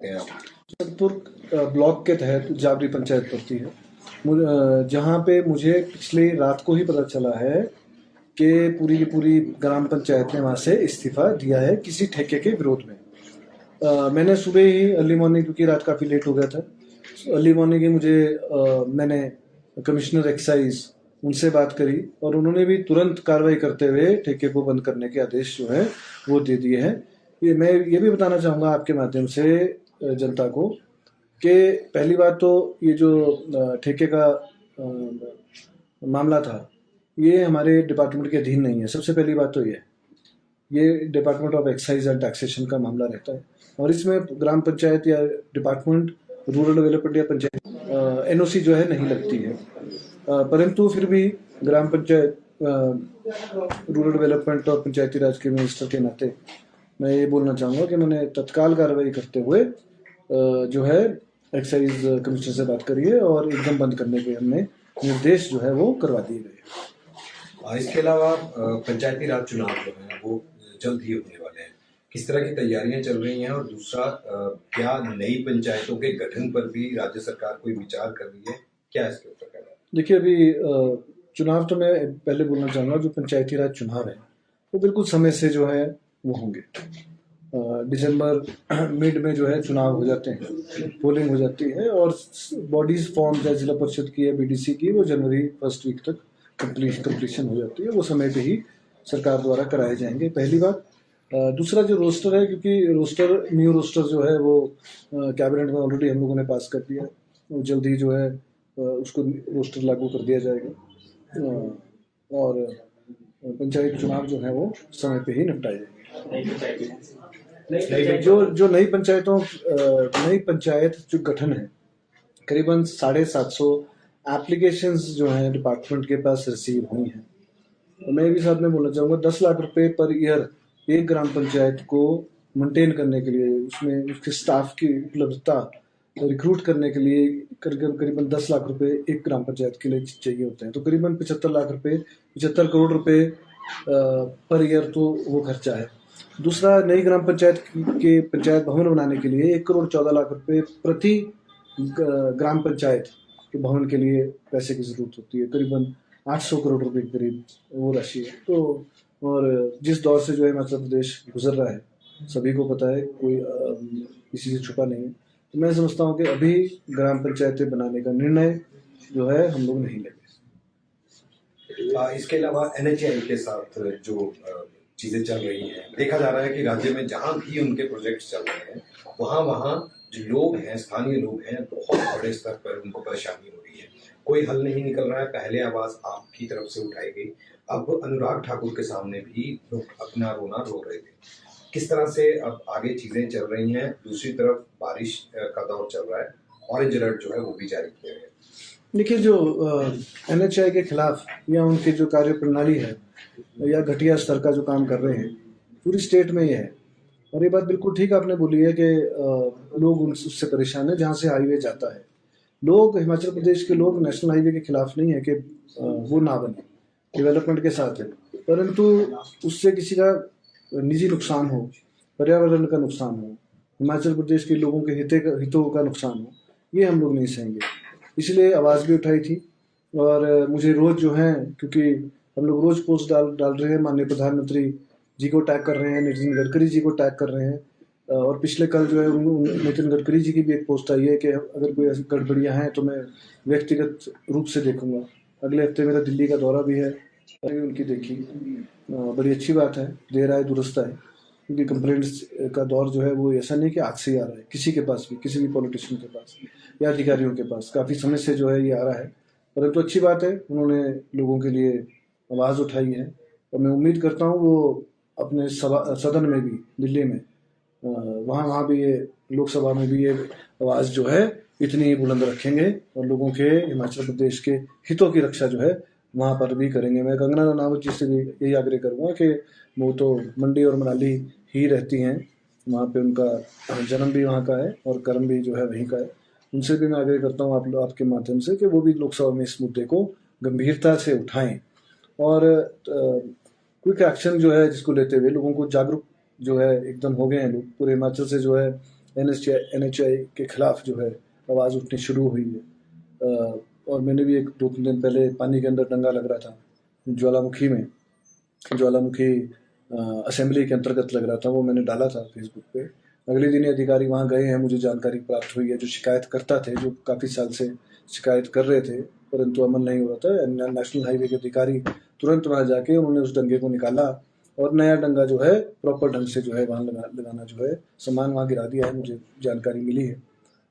Jagatpur block के तहत जाबरी पंचायत पड़ती है, जहाँ पे मुझे पिछले रात को ही पता चला है कि पूरी की पूरी ग्राम पंचायत ने वहाँ से इस्तीफा दिया है किसी ठेके के विरोध में। मैंने सुबह ही अर्ली मॉर्निंग, क्योंकि रात काफ़ी लेट हो गया था, अर्ली मॉर्निंग ही मैंने कमिश्नर एक्साइज उनसे बात करी और उन्होंने भी तुरंत कार्रवाई करते हुए ठेके को बंद करने के आदेश जो है वो दे दिए हैं। मैं ये भी बताना चाहूँगा आपके माध्यम से जनता को कि पहली बात तो ये जो ठेके का मामला था, ये हमारे डिपार्टमेंट के अधीन नहीं है। सबसे पहली बात तो ये department of excise and taxation का मामला रहता है और इसमें ग्राम पंचायत या डिपार्टमेंट रूरल डेवलपमेंट या पंचायत एनओसी जो है नहीं लगती है। परंतु फिर भी ग्राम पंचायत रूरल डेवलपमेंट और पंचायती राज के मिनिस्टर के नाते मैं ये बोलना चाहूँगा कि मैंने तत्काल कार्रवाई करते हुए जो है एक्साइज कमिश्नर से बात करी है और एकदम बंद करने के हमने निर्देश जो है वो करवा दिए गए। इसके अलावा पंचायती राज चुनाव जो है वो जल्द ही होने वाले हैं, किस तरह की तैयारियां चल रही हैं? और दूसरा, क्या नई पंचायतों के गठन पर भी राज्य सरकार कोई विचार कर रही है? क्या इसके ऊपर कहना है? देखिए, अभी चुनाव तो मैं पहले बोलना चाहूँगा, जो पंचायती राज चुनाव है वो बिल्कुल समय से जो है वो होंगे। दिसंबर मिड में जो है चुनाव हो जाते हैं, पोलिंग हो जाती है और बॉडीज फॉर्म चाहे जिला परिषद की या बीडीसी की, वो जनवरी फर्स्ट वीक तक कंप्लीशन हो जाती है। वो समय पे ही सरकार द्वारा कराए जाएंगे, पहली बात। दूसरा, जो रोस्टर है, क्योंकि न्यू रोस्टर जो है वो कैबिनेट में ऑलरेडी हम लोगों ने पास कर दिया, वो जल्द ही जो है उसको रोस्टर लागू कर दिया जाएगा और पंचायत चुनाव जो है वो समय पे ही निपटाए जाएंगे। जो नई पंचायत जो गठन है, करीबन 750 एप्लीकेशंस जो हैं डिपार्टमेंट के पास रिसीव हुई हैं। मैं भी साथ में बोलना चाहूँगा, 10 लाख रुपए पर ईयर एक ग्राम पंचायत को मेंटेन करने के लिए, उसमें उसके स्टाफ की उपलब्धता रिक्रूट करने के लिए करीबन 10 लाख रुपए एक ग्राम पंचायत के लिए चाहिए होते हैं। तो करीबन 75 करोड़ रुपए पर ईयर तो वो खर्चा है। दूसरा, नई ग्राम पंचायत के पंचायत भवन बनाने के लिए 1,14,00,000 रुपए प्रति ग्राम पंचायत के भवन के लिए पैसे की जरूरत होती है। करीबन 800 करोड़ रुपए के करीब वो राशि है। तो और जिस दौर से जो है हिमाचल प्रदेश गुजर रहा है, सभी को पता है, कोई किसी से छुपा नहीं है। तो मैं समझता हूँ कि अभी ग्राम पंचायतें बनाने का निर्णय जो है हम लोग नहीं लेंगे। इसके अलावा एनएचआई के साथ जो चीजें चल रही हैं, देखा जा रहा है कि राज्य में जहां भी उनके प्रोजेक्ट चल रहे हैं वहां जो लोग हैं, स्थानीय लोग हैं, बहुत बड़े स्तर पर उनको परेशानी हो रही है, कोई हल नहीं निकल रहा है। पहले आवाज आपकी तरफ से उठाई गई, अब अनुराग ठाकुर के सामने भी लोग अपना रोना रो रहे थे। किस तरह से अब आगे चीजें चल रही हैं? दूसरी तरफ बारिश का दौर चल रहा है, ऑरेंज अलर्ट जो है वो भी जारी किया गया। देखिए, जो एनएचआई के खिलाफ या उनकी जो कार्य प्रणाली है या घटिया स्तर का जो काम कर रहे हैं, पूरी स्टेट में ये है। और ये बात बिल्कुल ठीक आपने बोली है कि लोग उससे परेशान है जहाँ से हाईवे जाता है। लोग, हिमाचल प्रदेश के लोग नेशनल हाईवे के खिलाफ नहीं है कि वो ना बने, डेवलपमेंट के साथ है, परंतु उससे किसी का निजी नुकसान हो, पर्यावरण का नुकसान हो, हिमाचल प्रदेश के लोगों के हितों का नुकसान हो, ये हम लोग नहीं सहेंगे। इसलिए आवाज़ भी उठाई थी। और मुझे रोज़ जो है, क्योंकि हम लोग रोज़ पोस्ट डाल रहे हैं, माननीय प्रधानमंत्री जी को टैग कर रहे हैं, नितिन गडकरी जी को टैग कर रहे हैं। और पिछले कल जो है नितिन गडकरी जी की भी एक पोस्ट आई है कि अगर कोई ऐसी गड़बड़ियाँ हैं तो मैं व्यक्तिगत रूप से देखूंगा। अगले हफ्ते मेरा दिल्ली का दौरा भी है, अभी उनकी देखी। बड़ी अच्छी बात है, देर आए दुरुस्त आए, क्योंकि कंप्लेंट्स का दौर जो है वो ऐसा नहीं कि आज से ही आ रहा है, किसी के पास भी, किसी भी पॉलिटिशियन के पास या अधिकारियों के पास काफ़ी समय से जो है ये आ रहा है। परंतु अच्छी बात है, उन्होंने लोगों के लिए आवाज़ उठाई है और मैं उम्मीद करता हूँ वो अपने सदन में भी, दिल्ली में, वहाँ भी, ये लोकसभा में भी ये आवाज़ जो है इतनी बुलंद रखेंगे और लोगों के, हिमाचल प्रदेश के हितों की रक्षा जो है वहाँ पर भी करेंगे। मैं कंगना रनावत जी से भी यही आग्रह करूँगा कि वो तो मंडी और मनाली ही रहती हैं, वहाँ पे उनका जन्म भी वहाँ का है और कर्म भी जो है वहीं का है। उनसे भी मैं आग्रह करता हूँ आपके माध्यम से कि वो भी लोकसभा में इस मुद्दे को गंभीरता से उठाएं और क्विक एक्शन जो है जिसको लेते हुए लोगों को जागरूक जो है एकदम हो गए हैं लोग। पूरे हिमाचल से जो है NHI के खिलाफ जो है आवाज़ उठनी शुरू हुई है। और मैंने भी 1-2 दिन पहले पानी के अंदर डंगा लग रहा था ज्वालामुखी असेंबली के अंतर्गत लग रहा था, वो मैंने डाला था फेसबुक पे। अगले दिन ही अधिकारी वहाँ गए हैं, मुझे जानकारी प्राप्त हुई है। जो शिकायतकर्ता थे, जो काफ़ी साल से शिकायत कर रहे थे परंतु अमल नहीं हो रहा था, नेशनल हाईवे के अधिकारी तुरंत वहाँ जाके उन्होंने उस डंगे को निकाला और नया डंगा जो है प्रॉपर ढंग से जो है वहाँ लगाना जो है सामान वहाँ गिरा दिया है, मुझे जानकारी मिली है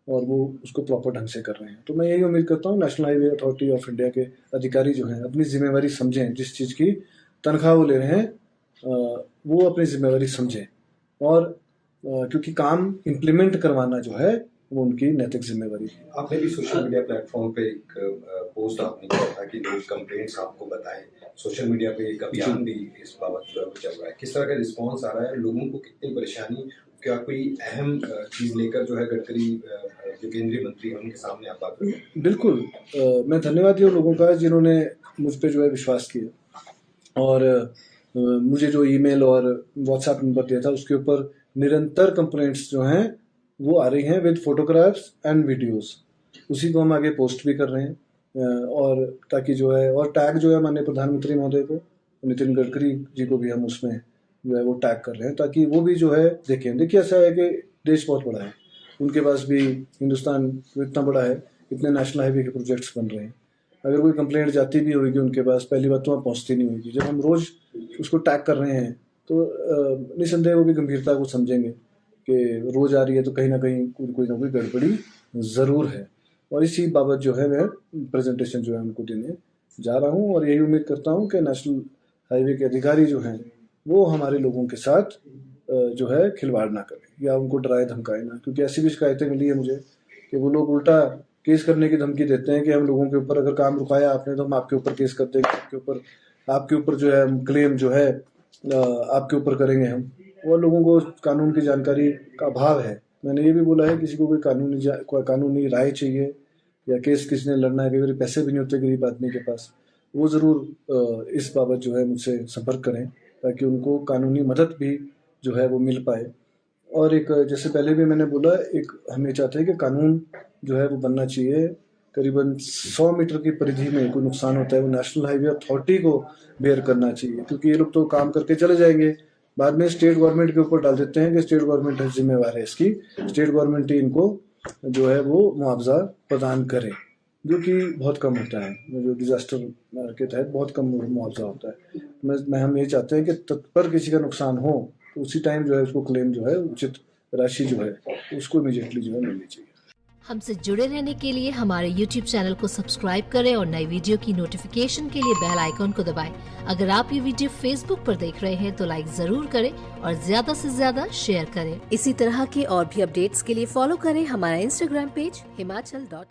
और वो उसको प्रॉपर ढंग से कर रहे हैं। तो मैं यही उम्मीद करता हूँ national highway authority of India के अधिकारी जो हैं अपनी जिम्मेवारी समझें, जिस चीज़ की तनख्वाह वो ले रहे हैं वो अपनी जिम्मेवारी समझें और क्योंकि काम इम्प्लीमेंट करवाना जो है वो उनकी नैतिक जिम्मेवारी है। आपने भी सोशल मीडिया प्लेटफॉर्म पे एक पोस्ट आपने किया था कि लोग कंप्लेंट्स आपको बताएं। सोशल मीडिया पे एक अभियान भी इस बाबत चल रहा है, किस तरह का रिस्पांस आ रहा है, लोगों को कितनी परेशानी, क्या कोई अहम चीज लेकर जो है गडकरी जो केंद्रीय मंत्री हैं उनके सामने आप बात करें? बिल्कुल, मैं धन्यवाद उन लोगों का जिन्होंने मुझ पर जो है विश्वास किया और मुझे जो ईमेल और व्हाट्सएप नंबर दिया था उसके ऊपर निरंतर कंप्लेंट्स जो हैं वो आ रही हैं विद फोटोग्राफ्स एंड वीडियोस। उसी को हम आगे पोस्ट भी कर रहे हैं और ताकि जो है और टैग जो है माननीय प्रधानमंत्री महोदय को, नितिन गडकरी जी को भी हम उसमें जो है वो टैग कर रहे हैं ताकि वो भी जो है देखें। देखिए ऐसा है कि देश बहुत बड़ा है, उनके पास भी हिंदुस्तान इतना बड़ा है, इतने नेशनल हाईवे के प्रोजेक्ट्स बन रहे हैं। अगर कोई कंप्लेंट जाती भी होगी उनके पास, पहली बात तो वहाँ पहुँचती नहीं होगी। जब हम रोज़ उसको टैग कर रहे हैं तो निसंदेह वो भी गंभीरता को समझेंगे कि रोज़ आ रही है तो कहीं ना कहीं कोई ना कोई गड़बड़ी ज़रूर है और इसी बाबत जो है मैं प्रेजेंटेशन जो है उनको देने जा रहा हूँ और यही उम्मीद करता हूँ कि नेशनल हाईवे के अधिकारी जो हैं वो हमारे लोगों के साथ जो है खिलवाड़ ना करें या उनको डराए धमकाए ना, क्योंकि ऐसी भी शिकायतें मिली है मुझे कि वो लोग उल्टा केस करने की धमकी देते हैं कि हम लोगों के ऊपर अगर काम रुकाया आपने तो हम आपके ऊपर केस कर देंगे, आपके ऊपर जो है क्लेम जो है आपके ऊपर करेंगे हम। और लोगों को कानून की जानकारी का अभाव है। मैंने ये भी बोला है किसी को कोई कानूनी राय चाहिए या केस किसी ने लड़ना है, कई बार पैसे भी नहीं होते गरीब आदमी के पास, वो ज़रूर इस बाबत जो है मुझसे संपर्क करें ताकि उनको कानूनी मदद भी जो है वो मिल पाए। और एक जैसे पहले भी मैंने बोला, एक हम ये चाहते हैं कि कानून जो है वो बनना चाहिए करीबन 100 मीटर की परिधि में कोई नुकसान होता है वो नेशनल हाईवे अथॉरिटी को बेयर करना चाहिए, क्योंकि ये लोग तो काम करके चले जाएंगे, बाद में स्टेट गवर्नमेंट के ऊपर डाल देते हैं कि स्टेट गवर्नमेंट जिम्मेवार है इसकी, स्टेट गवर्नमेंट ही इनको जो है वो मुआवजा प्रदान करे, जो कि बहुत कम होता है, जो डिजास्टर के तहत बहुत कम मुआवजा होता है। हम ये चाहते हैं कि तत्पर किसी का नुकसान हो तो उसी टाइम जो है उसको क्लेम जो है उचित राशि जो है उसको इमीडिएटली जो है मिलनी चाहिए। हमसे जुड़े रहने के लिए हमारे YouTube चैनल को सब्सक्राइब करें और नई वीडियो की नोटिफिकेशन के लिए बेल आइकॉन को दबाएं। अगर आप ये वीडियो Facebook पर देख रहे हैं तो लाइक जरूर करें और ज्यादा से ज्यादा शेयर करें। इसी तरह के और भी अपडेट्स के लिए फॉलो करें हमारा Instagram पेज himachal.ke।